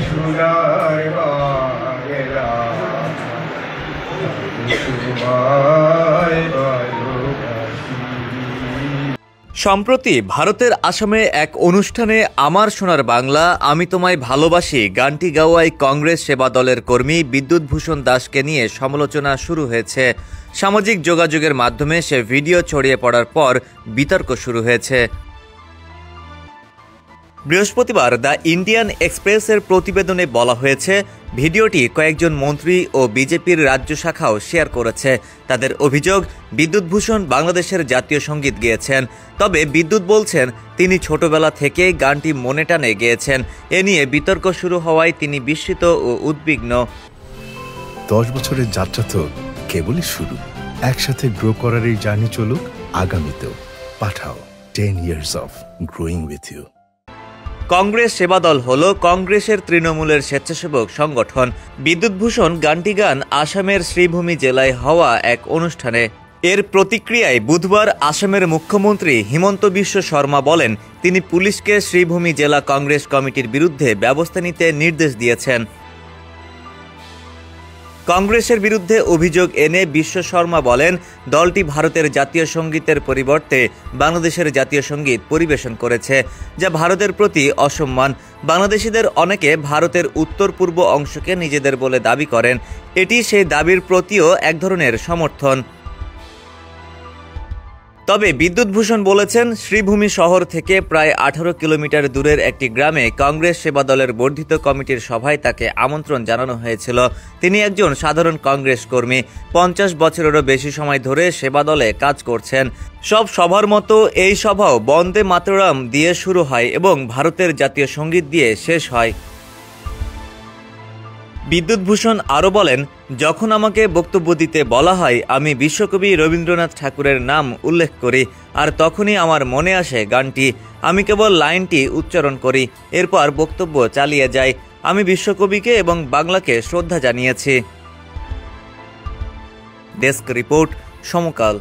সোনার বাংলা সম্প্রতি ভারতের আসামে এক অনুষ্ঠানে আমার সোনার বাংলা আমি তোমায় ভালোবাসি গানটি গাওয়ায় কংগ্রেস সেবা দলের কর্মী বিদ্যুৎভূষণ দাসকে নিয়ে সমালোচনা শুরু হয়েছে। সামাজিক যোগাযোগের মাধ্যমে সে ভিডিও ছড়িয়ে পড়ার পর বিতর্ক শুরু হয়েছে। বৃহস্পতিবার দ্য ইন্ডিয়ান এক্সপ্রেসের প্রতিবেদনে বলা হয়েছে, ভিডিওটি কয়েকজন মন্ত্রী ও বিজেপির রাজ্য শাখাও শেয়ার করেছে। তাদের অভিযোগ, বিদ্যুৎভূষণ বাংলাদেশের জাতীয় সঙ্গীত গেয়েছেন। তবে বিদ্যুৎ বলছেন তিনি ছোটবেলা থেকেই গানটি মনে টানে গেয়েছেন। এ নিয়ে বিতর্ক শুরু হওয়ায় তিনি বিস্মিত ও উদ্বিগ্ন। 10 বছরের যাত্রা তো কেবলই শুরু। একসাথে গ্রো করার এই জার্নি চলুক আগামীতেও। পাঠাও 10 years of growing with you। Congress সেবা দল হল কংগ্রেসের তৃণমূলের স্বেচ্ছাসেবক সংগঠন। বিদ্যুৎভূষণ গানটি গান আসামের শ্রীভূমি জেলায় হওয়া এক অনুষ্ঠানে। এর প্রতিক্রিয়ায় বুধবার আসামের মুখ্যমন্ত্রী হিমন্ত বিশ্ব শর্মা বলেন, তিনি পুলিশকে শ্রীভূমি জেলা কংগ্রেস কমিটির বিরুদ্ধে ব্যবস্থা নিতে নির্দেশ দিয়েছেন। কংগ্রেসের বিরুদ্ধে অভিযোগ এনে বিশ্ব শর্মা বলেন, দলটি ভারতের জাতীয় সঙ্গীতের পরিবর্তে বাংলাদেশের জাতীয় সঙ্গীত পরিবেশন করেছে, যা ভারতের প্রতি অসম্মান। বাংলাদেশিদের অনেকে ভারতের উত্তর পূর্ব অংশকে নিজেদের বলে দাবি করেন। এটি সেই দাবির প্রতিও এক ধরনের সমর্থন। তবে বিদ্যুৎভূষণ বলেছেন, শ্রীভূমি শহর থেকে প্রায় 18 কিলোমিটার দূরের একটি গ্রামে কংগ্রেস সেবা দলের বর্ধিত কমিটির সভায় তাকে আমন্ত্রণ জানানো হয়েছিল। তিনি একজন সাধারণ কংগ্রেস কর্মী, 50 বছরেরও বেশি সময় ধরে সেবা দলে কাজ করছেন। সব সভার মতো এই সভাও বন্দে মাতরম দিয়ে শুরু হয় এবং ভারতের জাতীয় সঙ্গীত দিয়ে শেষ হয়। বিদ্যুৎভূষণ আরও বলেন, যখন আমাকে বক্তব্য দিতে বলা হয় আমি বিশ্বকবি রবীন্দ্রনাথ ঠাকুরের নাম উল্লেখ করি, আর তখনই আমার মনে আসে গানটি। আমি কেবল লাইনটি উচ্চারণ করি, এরপর বক্তব্য চালিয়ে যাই। আমি বিশ্বকবিকে এবং বাংলাকে শ্রদ্ধা জানিয়েছি। ডেস্ক রিপোর্ট, সমকাল।